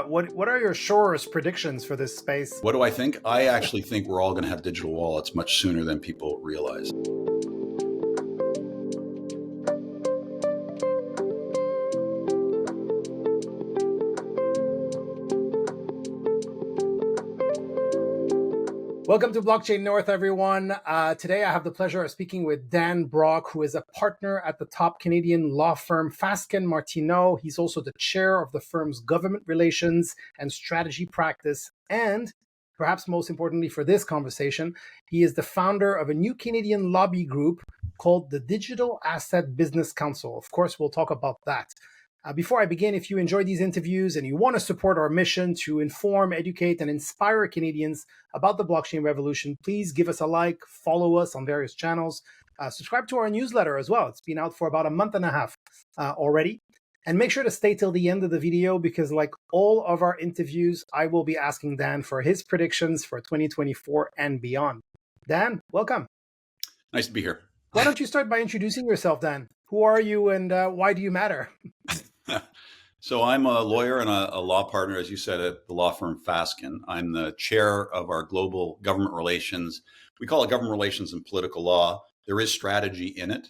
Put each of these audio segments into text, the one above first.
What are your surest predictions for this space? What do I think? I actually think we're all going to have digital wallets much sooner than people realize. Welcome to Blockchain North, everyone. Today I have the pleasure of speaking with Dan Brock, who is a partner at the top Canadian law firm Fasken Martineau. He's also the chair of the firm's government relations and strategy practice. And perhaps most importantly for this conversation, he is the founder of a new Canadian lobby group called the Digital Asset Business Council. Of course, we'll talk about that. Before I begin, if you enjoy these interviews and you want to support our mission to inform, educate, and inspire Canadians about the blockchain revolution, please give us a like, follow us on various channels, subscribe to our newsletter as well. It's been out for about a month and a half already. And make sure to stay till the end of the video because like all of our interviews, I will be asking Dan for his predictions for 2024 and beyond. Dan, welcome. Nice to be here. Why don't you start by introducing yourself, Dan? Who are you and why do you matter? So I'm a lawyer and a law partner, as you said, at the law firm Fasken. I'm the chair of our global government relations. We call it government relations and political law. There is strategy in it.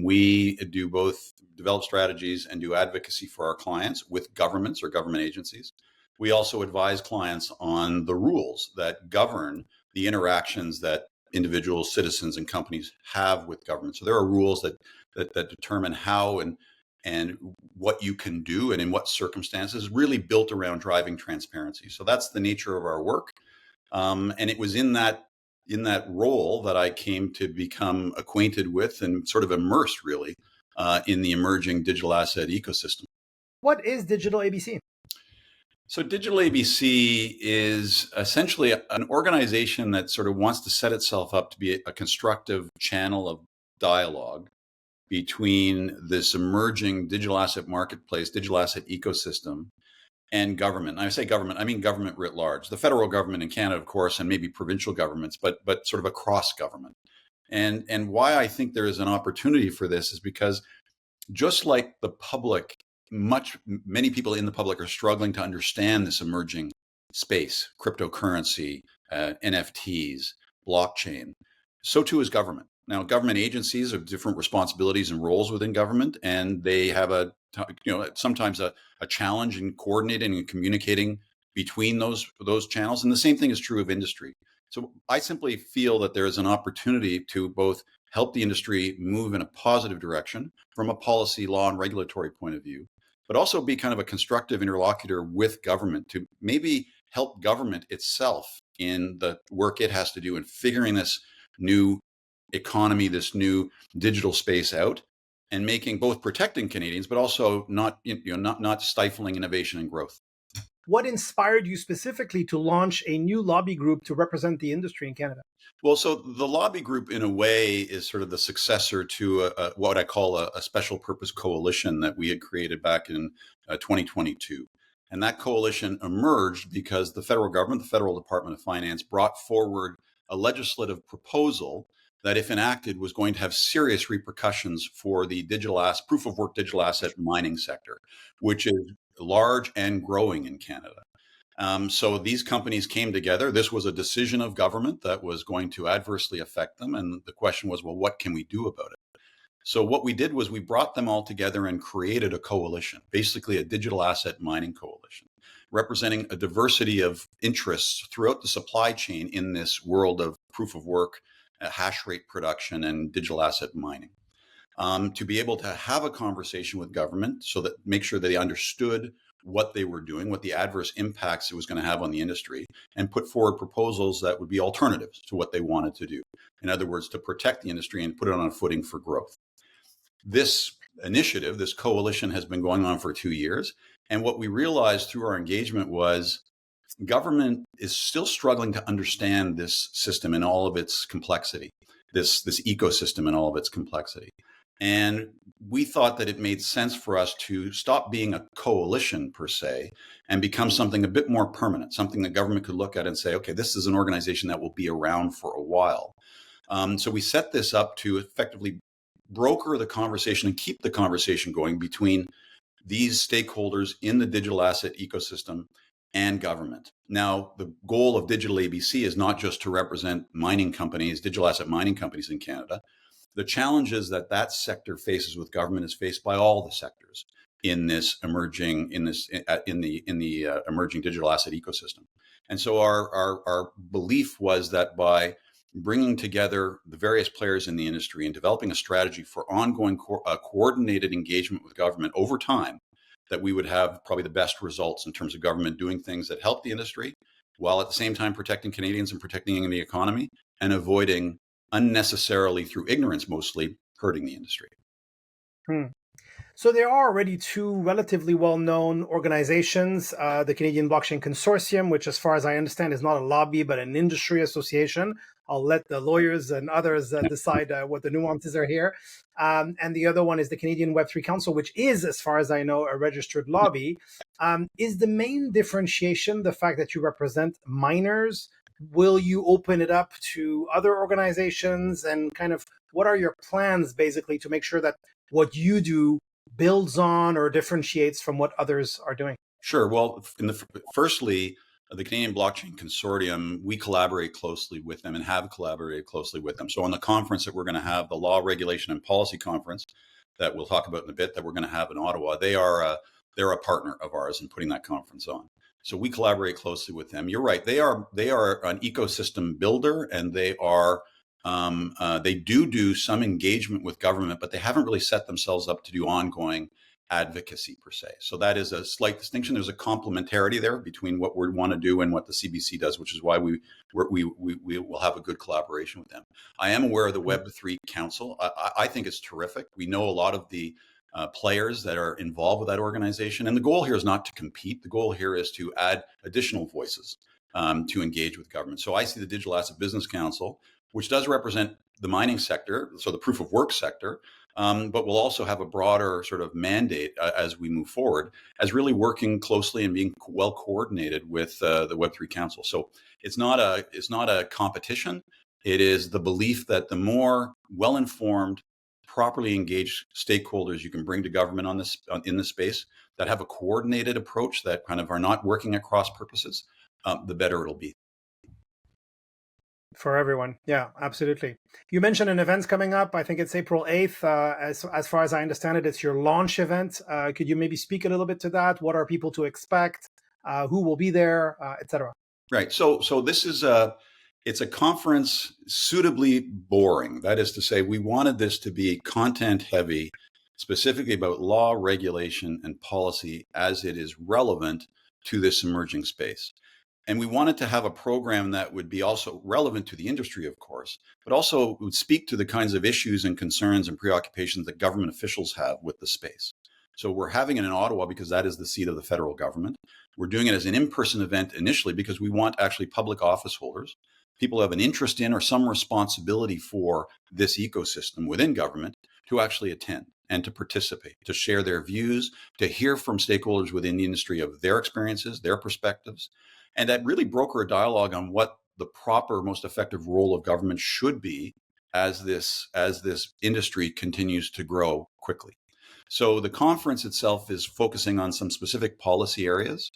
We do both develop strategies and do advocacy for our clients with governments or government agencies. We also advise clients on the rules that govern the interactions that individuals, citizens, and companies have with government. So there are rules that determine how and what you can do and in what circumstances, really built around driving transparency. So that's the nature of our work. And it was in that role that I came to become acquainted with and sort of immersed really in the emerging digital asset ecosystem. What is DigitalABC? So DigitalABC is essentially an organization that sort of wants to set itself up to be a constructive channel of dialogue between this emerging digital asset marketplace, digital asset ecosystem, and government. And I say government, I mean government writ large. The federal government in Canada, of course, and maybe provincial governments, but sort of across government. And why I think there is an opportunity for this is because just like the public, many people in the public are struggling to understand this emerging space, cryptocurrency, NFTs, blockchain. So too is government. Now, government agencies have different responsibilities and roles within government, and they have sometimes a challenge in coordinating and communicating between those channels. And the same thing is true of industry. So I simply feel that there is an opportunity to both help the industry move in a positive direction from a policy, law, and regulatory point of view, but also be kind of a constructive interlocutor with government to maybe help government itself in the work it has to do in figuring this new economy, this new digital space out, and making both protecting Canadians, but also not stifling innovation and growth. What inspired you specifically to launch a new lobby group to represent the industry in Canada? Well, so the lobby group, in a way, is sort of the successor to what I call a special purpose coalition that we had created back in 2022. And that coalition emerged because the federal government, the Federal Department of Finance, brought forward a legislative proposal that, if enacted, was going to have serious repercussions for the proof of work digital asset mining sector, which is large and growing in Canada. So these companies came together. This was a decision of government that was going to adversely affect them. And the question was, well, what can we do about it? So what we did was we brought them all together and created a coalition, basically a digital asset mining coalition, representing a diversity of interests throughout the supply chain in this world of proof of work, hash rate production, and digital asset mining, to be able to have a conversation with government so that make sure that they understood what they were doing, what the adverse impacts it was going to have on the industry, and put forward proposals that would be alternatives to what they wanted to do. In other words, to protect the industry and put it on a footing for growth. This initiative, this coalition, has been going on for 2 years. And what we realized through our engagement was government is still struggling to understand this system in all of its complexity, this ecosystem in all of its complexity. And we thought that it made sense for us to stop being a coalition per se and become something a bit more permanent, something that government could look at and say, okay, this is an organization that will be around for a while. So we set this up to effectively broker the conversation and keep the conversation going between these stakeholders in the digital asset ecosystem and government. Now, the goal of DigitalABC is not just to represent mining companies, digital asset mining companies in Canada. The challenges that that sector faces with government is faced by all the sectors in this emerging in the emerging digital asset ecosystem. And so our belief was that by bringing together the various players in the industry and developing a strategy for ongoing coordinated engagement with government over time, that we would have probably the best results in terms of government doing things that help the industry while at the same time protecting Canadians and protecting the economy and avoiding unnecessarily, through ignorance mostly, hurting the industry. So there are already two relatively well-known organizations, the Canadian Blockchain Consortium, which as far as I understand is not a lobby, but an industry association. I'll let the lawyers and others decide what the nuances are here. And the other one is the Canadian Web3 Council, which is, as far as I know, a registered lobby. Is the main differentiation the fact that you represent miners? Will you open it up to other organizations? And kind of what are your plans basically to make sure that what you do builds on or differentiates from what others are doing? Sure. Well, firstly, the Canadian Blockchain Consortium, we collaborate closely with them and have collaborated closely with them. So on the conference that we're going to have, the Law, Regulation and Policy Conference that we'll talk about in a bit, that we're going to have in Ottawa, they're a partner of ours in putting that conference on. So we collaborate closely with them. You're right. They are an ecosystem builder, and they do some engagement with government, but they haven't really set themselves up to do ongoing advocacy per se. So that is a slight distinction. There's a complementarity there between what we want to do and what the CBC does, which is why we will have a good collaboration with them. I am aware of the Web3 Council. I think it's terrific. We know a lot of the players that are involved with that organization. And the goal here is not to compete. The goal here is to add additional voices to engage with government. So I see the Digital Asset Business Council, which does represent the mining sector, so the proof of work sector, but we'll also have a broader sort of mandate as we move forward, as really working closely and being well coordinated with the Web3 Council. So it's not a competition. It is the belief that the more well-informed, properly engaged stakeholders you can bring to government in this space that have a coordinated approach, that kind of are not working at cross purposes, the better it'll be. For everyone. Yeah, absolutely. You mentioned an event's coming up. I think it's April 8th. As far as I understand it, it's your launch event. Could you maybe speak a little bit to that? What are people to expect? Who will be there, etc.? Right. So this is it's a conference suitably boring. That is to say, we wanted this to be content heavy, specifically about law, regulation, and policy as it is relevant to this emerging space. And we wanted to have a program that would be also relevant to the industry, of course, but also would speak to the kinds of issues and concerns and preoccupations that government officials have with the space. So we're having it in Ottawa because that is the seat of the federal government. We're doing it as an in-person event initially because we want actually public office holders, people who have an interest in or some responsibility for this ecosystem within government, to actually attend and to participate, to share their views, to hear from stakeholders within the industry of their experiences, their perspectives, and that really broker a dialogue on what the proper, most effective role of government should be as this industry continues to grow quickly. So the conference itself is focusing on some specific policy areas.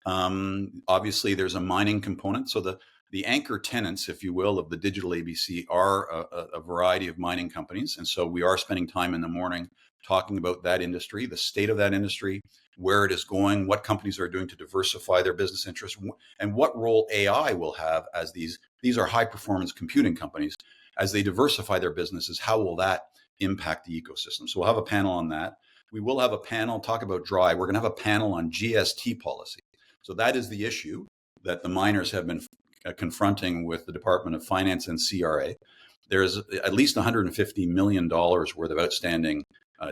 Obviously, there's a mining component. So the anchor tenants, if you will, of the DigitalABC are a variety of mining companies. And so we are spending time in the morning talking about that industry, the state of that industry, where it is going, what companies are doing to diversify their business interests, and what role AI will have as these are high performance computing companies. As they diversify their businesses, how will that impact the ecosystem? So we'll have a panel on that. We will have a panel talk about DRI. We're going to have a panel on GST policy. So that is the issue that the miners have been confronting with the Department of Finance and CRA. There's at least $150 million worth of outstanding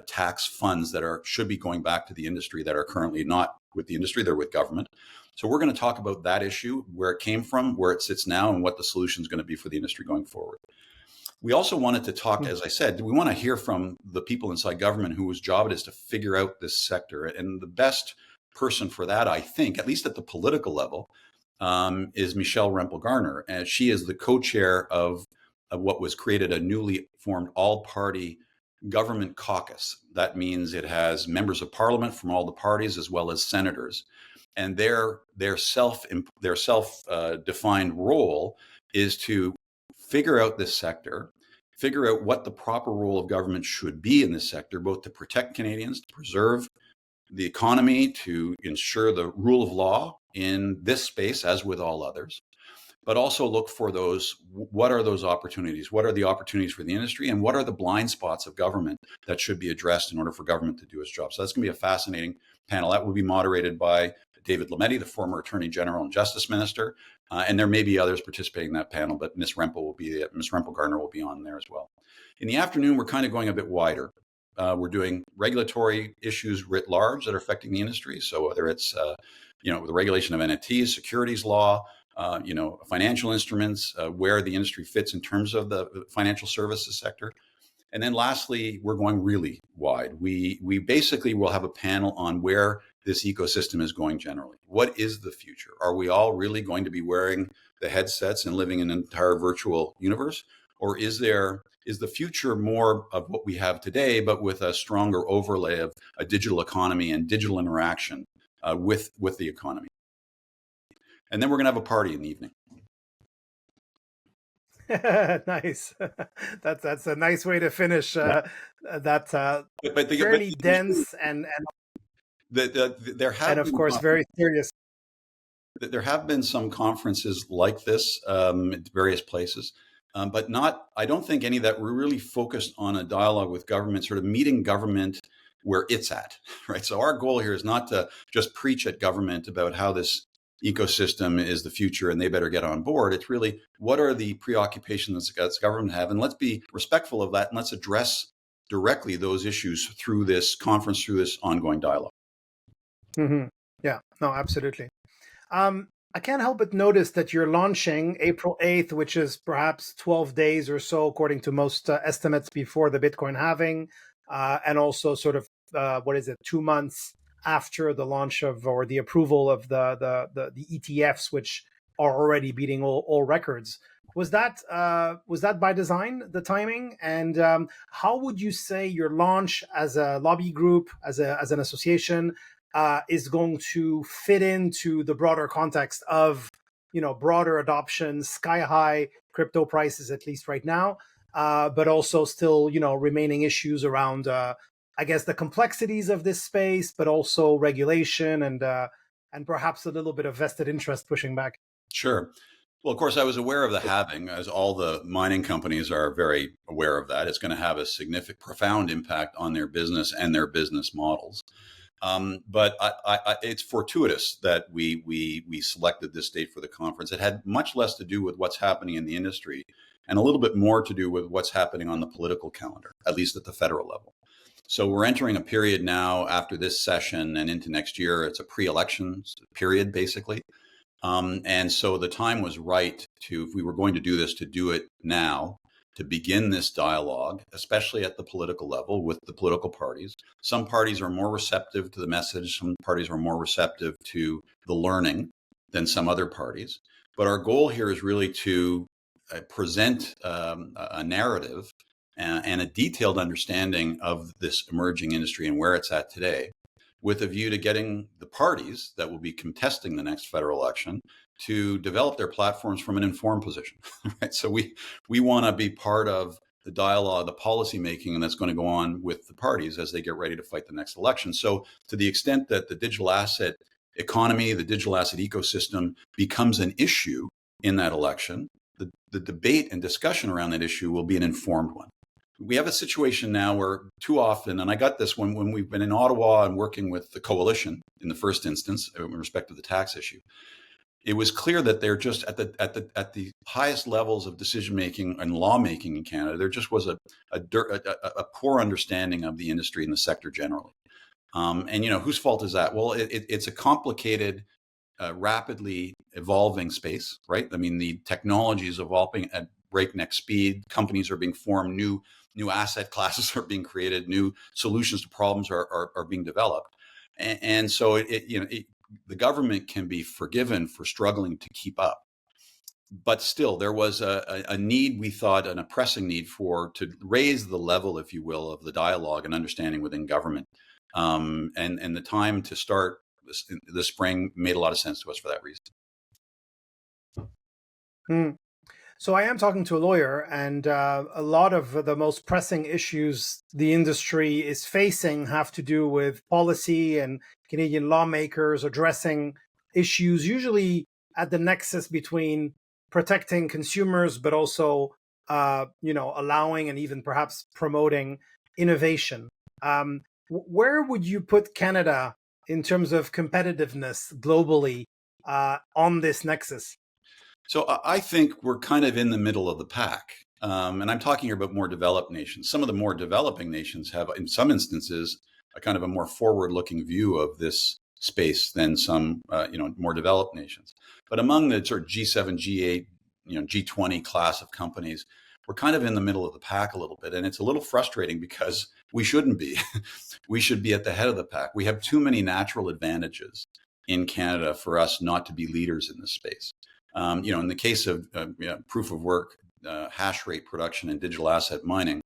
tax funds that should be going back to the industry that are currently not with the industry, they're with government. So we're going to talk about that issue, where it came from, where it sits now, and what the solution is going to be for the industry going forward. We also wanted to talk, as I said, we want to hear from the people inside government whose job it is to figure out this sector. And the best person for that, I think, at least at the political level, is Michelle Rempel-Garner. And she is the co-chair of what was created, a newly formed all-party government caucus. That means it has members of parliament from all the parties as well as senators. And their self defined role is to figure out this sector, figure out what the proper role of government should be in this sector, both to protect Canadians, to preserve the economy, to ensure the rule of law in this space, as with all others, but also look for those, what are those opportunities? What are the opportunities for the industry? And what are the blind spots of government that should be addressed in order for government to do its job? So that's going to be a fascinating panel. That will be moderated by David Lametti, the former Attorney General and Justice Minister. And there may be others participating in that panel, but Ms. Rempel Gardner will be on there as well. In the afternoon, we're kind of going a bit wider. We're doing regulatory issues writ large that are affecting the industry. So whether it's the regulation of NFTs, securities law, financial instruments, where the industry fits in terms of the financial services sector. And then lastly, we're going really wide. We basically will have a panel on where this ecosystem is going generally. What is the future? Are we all really going to be wearing the headsets and living in an entire virtual universe? Or is the future more of what we have today, but with a stronger overlay of a digital economy and digital interaction with the economy? And then we're going to have a party in the evening. Nice. That's a nice way to finish that fairly dense and there have of course very serious. There have been some conferences like this at various places, but I don't think any that were really focused on a dialogue with government, sort of meeting government where it's at, right? So our goal here is not to just preach at government about how this ecosystem is the future and they better get on board. It's really, what are the preoccupations that government have? And let's be respectful of that, and let's address directly those issues through this conference, through this ongoing dialogue. Mm-hmm. Yeah, no, absolutely. I can't help but notice that you're launching April 8th, which is perhaps 12 days or so, according to most estimates, before the Bitcoin halving, and also sort of, 2 months after the launch of, or the approval of the ETFs, which are already beating all records. Was that by design, the timing? And how would you say your launch as a lobby group, as an association, is going to fit into the broader context of, broader adoption, sky high crypto prices, at least right now, but also still, remaining issues around, I guess, the complexities of this space, but also regulation and perhaps a little bit of vested interest pushing back? Sure. Well, of course, I was aware of the halving, as all the mining companies are very aware of that. It's going to have a significant, profound impact on their business and their business models. But it's fortuitous that we selected this date for the conference. It had much less to do with what's happening in the industry and a little bit more to do with what's happening on the political calendar, at least at the federal level. So we're entering a period now after this session and into next year. It's a pre-election period, basically. And so the time was right if we were going to do this, to do it now, to begin this dialogue, especially at the political level with the political parties. Some parties are more receptive to the message. Some parties are more receptive to the learning than some other parties. But our goal here is really to present a narrative and a detailed understanding of this emerging industry and where it's at today, with a view to getting the parties that will be contesting the next federal election to develop their platforms from an informed position, right? So we want to be part of the dialogue, the policy making that's going to go on with the parties as they get ready to fight the next election. So to the extent that the digital asset economy, the digital asset ecosystem becomes an issue in that election, the debate and discussion around that issue will be an informed one. We have a situation now where too often, and I got this when we've been in Ottawa and working with the coalition in the first instance in respect to the tax issue, it was clear that they're just at the highest levels of decision making and lawmaking in Canada. There just was a poor understanding of the industry and the sector generally. And whose fault is that? Well, it's a complicated, rapidly evolving space, right? I mean, the technology is evolving at breakneck speed. Companies are being formed, new asset classes are being created, new solutions to problems are being developed, and so the government can be forgiven for struggling to keep up. but still, there was a need, we thought, a pressing need to raise the level, if you will, of the dialogue and understanding within government. And the time to start this spring made a lot of sense to us for that reason. Hmm. So I am talking to a lawyer, and a lot of the most pressing issues the industry is facing have to do with policy and Canadian lawmakers addressing issues, usually at the nexus between protecting consumers, but also, allowing and even perhaps promoting innovation. Where would you put Canada in terms of competitiveness globally on this nexus? So I think we're kind of in the middle of the pack. And I'm talking here about more developed nations. Some of the more developing nations have, in some instances, a kind of a more forward-looking view of this space than some, more developed nations. But among the sort of G7, G8, G20 class of companies, we're kind of in the middle of the pack a little bit. And it's a little frustrating because we shouldn't be. We should be at the head of the pack. We have too many natural advantages in Canada for us not to be leaders in this space. In the case of proof of work, hash rate production, and digital asset mining,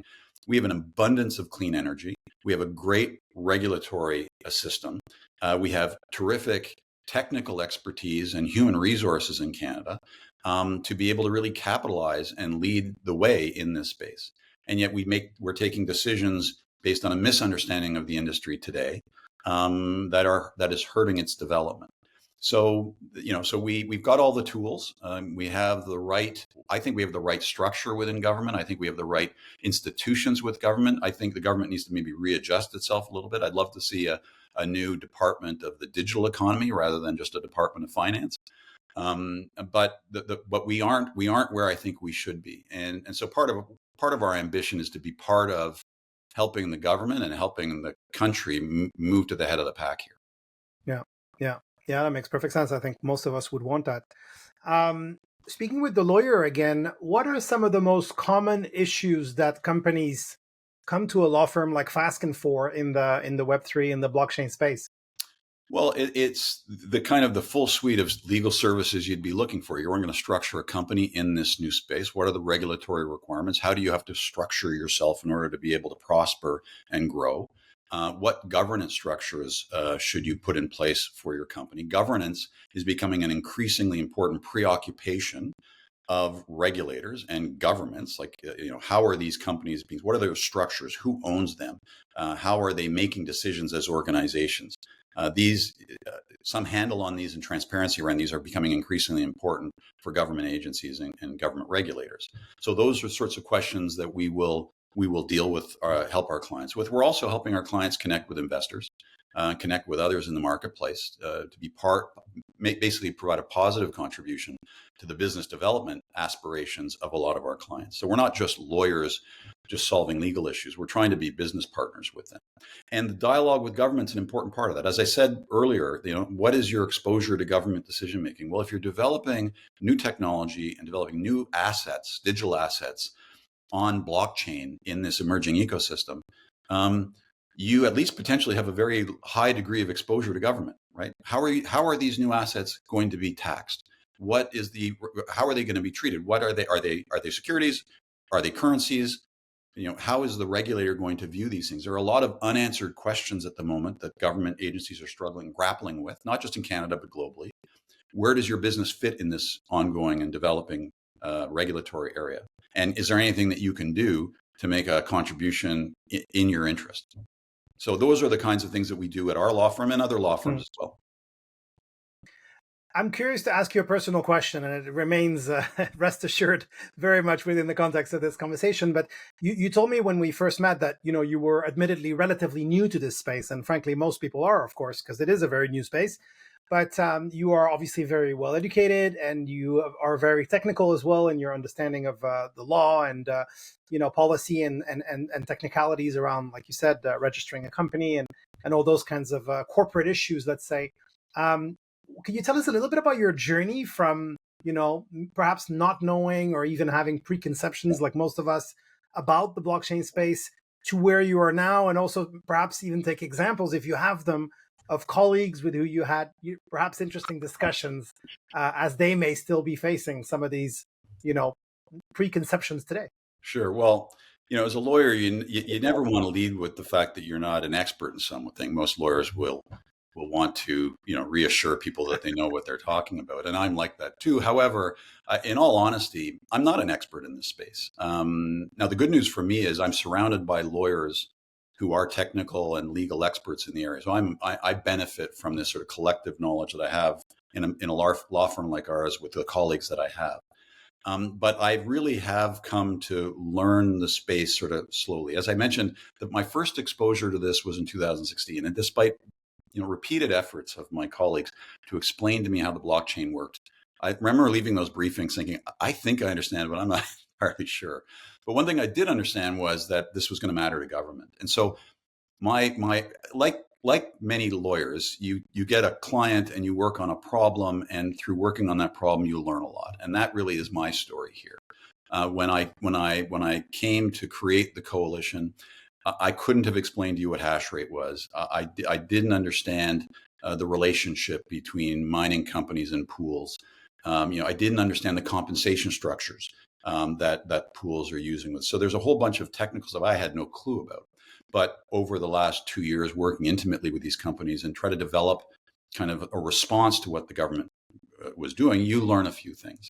we have an abundance of clean energy. We have a great regulatory system. We have terrific technical expertise and human resources in Canada to be able to really capitalize and lead the way in this space. And yet we're taking decisions based on a misunderstanding of the industry today that is hurting its development. So, we've got all the tools. We have I think we have the right structure within government. I think we have the right institutions with government. I think the government needs to maybe readjust itself a little bit. I'd love to see a new department of the digital economy rather than just a department of finance. But we aren't where I think we should be. And so part of our ambition is to be part of helping the government and helping the country move to the head of the pack here. Yeah. Yeah. Yeah, that makes perfect sense. I think most of us would want that. Speaking with the lawyer again, what are some of the most common issues that companies come to a law firm like Fasken for in the Web3 and the blockchain space? Well, it's the kind of the full suite of legal services you'd be looking for. You're going to structure a company in this new space. What are the regulatory requirements? How do you have to structure yourself in order to be able to prosper and grow? What governance structures should you put in place for your company? Governance is becoming an increasingly important preoccupation of regulators and governments. Like, how are these companies being, what are their structures? Who owns them? How are they making decisions as organizations? Some handle on these and transparency around these are becoming increasingly important for government agencies and government regulators. So those are sorts of questions that we will deal with, help our clients with. We're also helping our clients connect with investors, connect with others in the marketplace, to be basically provide a positive contribution to the business development aspirations of a lot of our clients. So we're not just lawyers just solving legal issues. We're trying to be business partners with them. And the dialogue with government's an important part of that. As I said earlier, what is your exposure to government decision making? Well, if you're developing new technology and developing new assets, digital assets, on blockchain in this emerging ecosystem, you at least potentially have a very high degree of exposure to government, right? How are these new assets going to be taxed? How are they going to be treated? What are they? Are they securities? Are they currencies? How is the regulator going to view these things? There are a lot of unanswered questions at the moment that government agencies are grappling with, not just in Canada, but globally. Where does your business fit in this ongoing and developing regulatory area? And is there anything that you can do to make a contribution in your interest? So those are the kinds of things that we do at our law firm and other law firms as well. I'm curious to ask you a personal question, and it remains, rest assured, very much within the context of this conversation. But you told me when we first met that you were admittedly relatively new to this space, and frankly, most people are, of course, because it is a very new space. But you are obviously very well educated, and you are very technical as well in your understanding of the law and policy and technicalities around, like you said, registering a company and all those kinds of corporate issues. Let's say. Can you tell us a little bit about your journey from, perhaps not knowing or even having preconceptions like most of us about the blockchain space to where you are now, and also perhaps even take examples, if you have them, of colleagues with who you had perhaps interesting discussions, as they may still be facing some of these, preconceptions today? Sure. Well, as a lawyer, you never want to lead with the fact that you're not an expert in something. Most lawyers will want to reassure people that they know what they're talking about, and I'm like that too. However, in all honesty, I'm not an expert in this space. Now, the good news for me is I'm surrounded by lawyers who are technical and legal experts in the area, so I benefit from this sort of collective knowledge that I have in a law firm like ours with the colleagues that I have. But I really have come to learn the space sort of slowly. As I mentioned, that my first exposure to this was in 2016, and despite repeated efforts of my colleagues to explain to me how the blockchain worked, I remember leaving those briefings thinking, I think I understand, but I'm not entirely sure. But one thing I did understand was that this was going to matter to government, and so my like many lawyers, you get a client and you work on a problem, and through working on that problem, you learn a lot, and that really is my story here. When I came to create the coalition, I couldn't have explained to you what hash rate was. I didn't understand the relationship between mining companies and pools. I didn't understand the compensation structures that pools are using. So there's a whole bunch of technical stuff I had no clue about. But over the last 2 years, working intimately with these companies and try to develop kind of a response to what the government was doing, you learn a few things.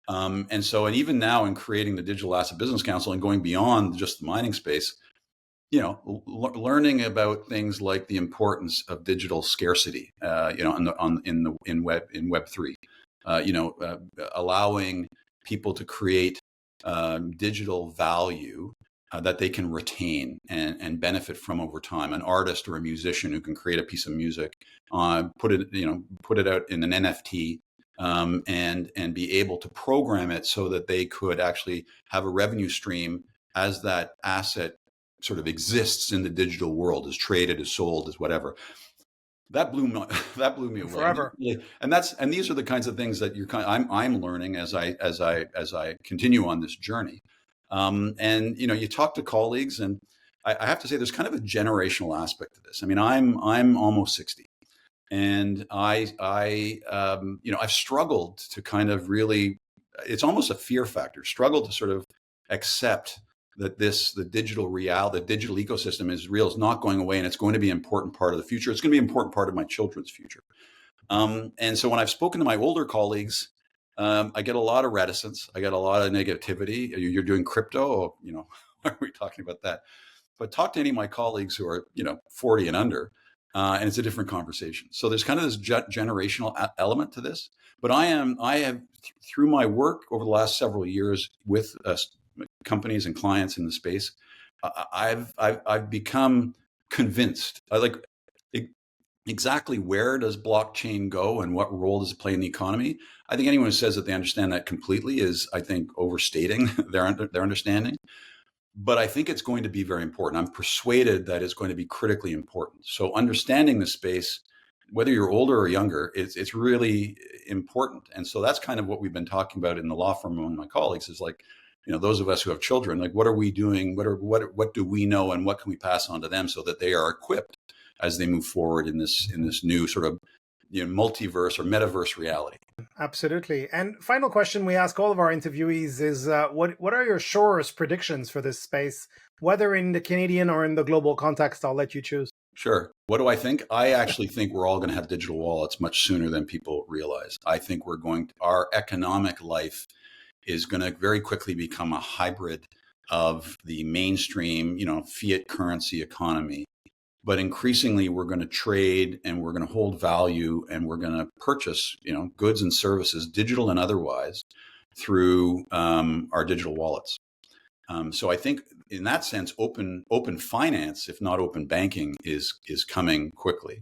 And even now in creating the Digital Asset Business Council and going beyond just the mining space, learning about things like the importance of digital scarcity, in Web3, allowing people to create digital value that they can retain and benefit from over time. An artist or a musician who can create a piece of music, put it out in an NFT, and be able to program it so that they could actually have a revenue stream as that asset sort of exists in the digital world, is traded, is sold, is whatever. That blew me away. Forever. And these are the kinds of things that I'm learning as I continue on this journey. You talk to colleagues, and I have to say there's kind of a generational aspect to this. I mean, I'm almost 60, and I've struggled to kind of really, it's almost a fear factor, struggled to sort of accept that the digital ecosystem is real, is not going away, and it's going to be an important part of the future. It's going to be an important part of my children's future. And so when I've spoken to my older colleagues, I get a lot of reticence. I get a lot of negativity. You're doing crypto, why are we talking about that? But talk to any of my colleagues who are, 40 and under, and it's a different conversation. So there's kind of this generational element to this. But I have, through my work over the last several years with companies and clients in the space, I've become convinced. Exactly where does blockchain go and what role does it play in the economy? I think anyone who says that they understand that completely is, I think, overstating their understanding. But I think it's going to be very important. I'm persuaded that it's going to be critically important. So understanding the space, whether you're older or younger, it's really important. And so that's kind of what we've been talking about in the law firm among my colleagues, is like, those of us who have children, like, what are we doing? What do we know, and what can we pass on to them so that they are equipped as they move forward in this new sort of multiverse or metaverse reality? Absolutely. And final question we ask all of our interviewees is, what are your surest predictions for this space, whether in the Canadian or in the global context? I'll let you choose. Sure. What do I think? I actually think we're all going to have digital wallets much sooner than people realize. I think our economic life is going to very quickly become a hybrid of the mainstream, fiat currency economy. But increasingly, we're going to trade, and we're going to hold value, and we're going to purchase, goods and services, digital and otherwise, through our digital wallets. So I think, in that sense, open finance, if not open banking, is coming quickly.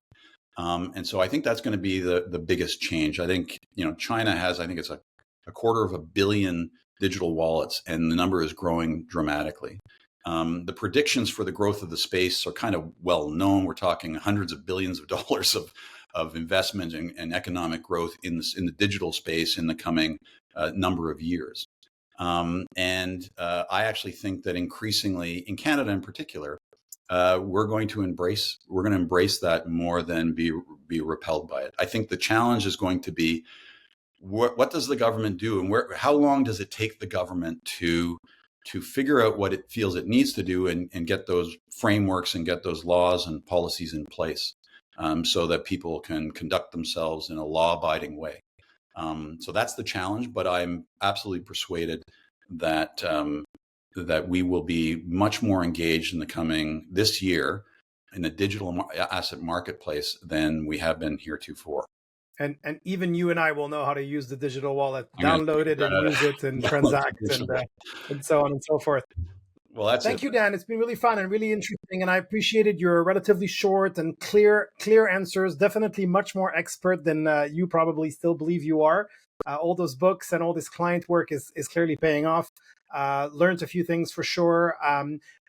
And so I think that's going to be the biggest change. I think China has, I think it's a 250 million digital wallets, and the number is growing dramatically. The predictions for the growth of the space are kind of well known. We're talking hundreds of billions of dollars of investment and economic growth in the digital space in the coming number of years. I actually think that increasingly, in Canada in particular, we're going to embrace that more than be repelled by it. I think the challenge is going to be, what does the government do, and how long does it take the government to figure out what it feels it needs to do, and get those frameworks and get those laws and policies in place, so that people can conduct themselves in a law-abiding way. So that's the challenge, but I'm absolutely persuaded that that we will be much more engaged in this year in the digital asset marketplace than we have been heretofore. And even you and I will know how to use the digital wallet, download it and use it and transact and so on and so forth. Well, that's Thank you, Dan. It's been really fun and really interesting, and I appreciated your relatively short and clear answers. Definitely much more expert than you probably still believe you are. All those books and all this client work is clearly paying off. Learned a few things for sure.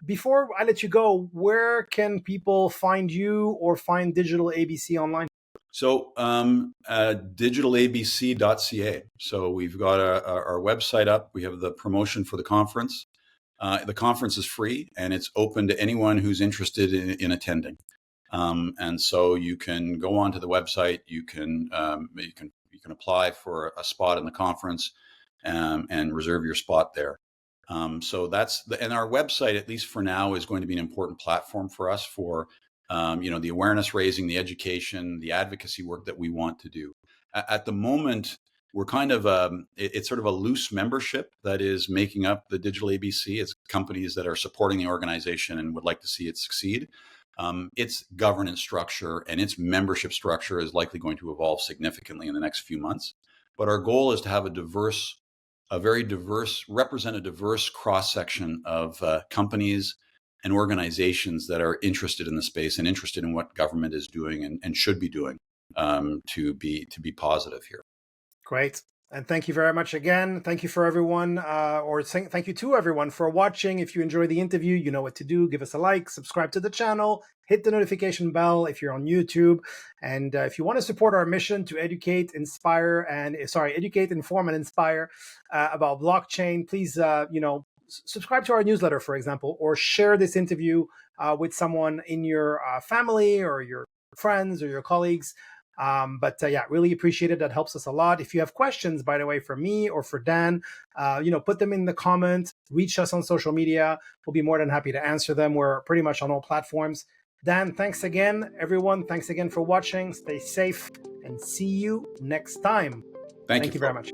Before I let you go, where can people find you or find DigitalABC online? So DigitalABC.ca. So we've got our website up. We have the promotion for the conference. The conference is free, and it's open to anyone who's interested in attending. And so you can go onto the website. You can apply for a spot in the conference, and reserve your spot there. So and our website, at least for now, is going to be an important platform for us for the awareness raising, the education, the advocacy work that we want to do. At the moment, we're kind of it's sort of a loose membership that is making up the DigitalABC. It's companies that are supporting the organization and would like to see it succeed. Its governance structure and its membership structure is likely going to evolve significantly in the next few months. But our goal is to have represent a diverse cross-section of companies and organizations that are interested in the space and interested in what government is doing and should be doing to be positive here. Great. And thank you very much again. Thank you for everyone, thank you to everyone for watching. If you enjoyed the interview, you know what to do. Give us a like, subscribe to the channel, hit the notification bell if you're on YouTube. And if you want to support our mission to educate, inform, and inspire about blockchain, please, subscribe to our newsletter, for example, or share this interview with someone in your family or your friends or your colleagues. Really appreciate it. That helps us a lot. If you have questions, by the way, for me or for Dan, put them in the comments, reach us on social media. We'll be more than happy to answer them. We're pretty much on all platforms. Dan, thanks again. Everyone, thanks again for watching. Stay safe and see you next time. Thank you very much.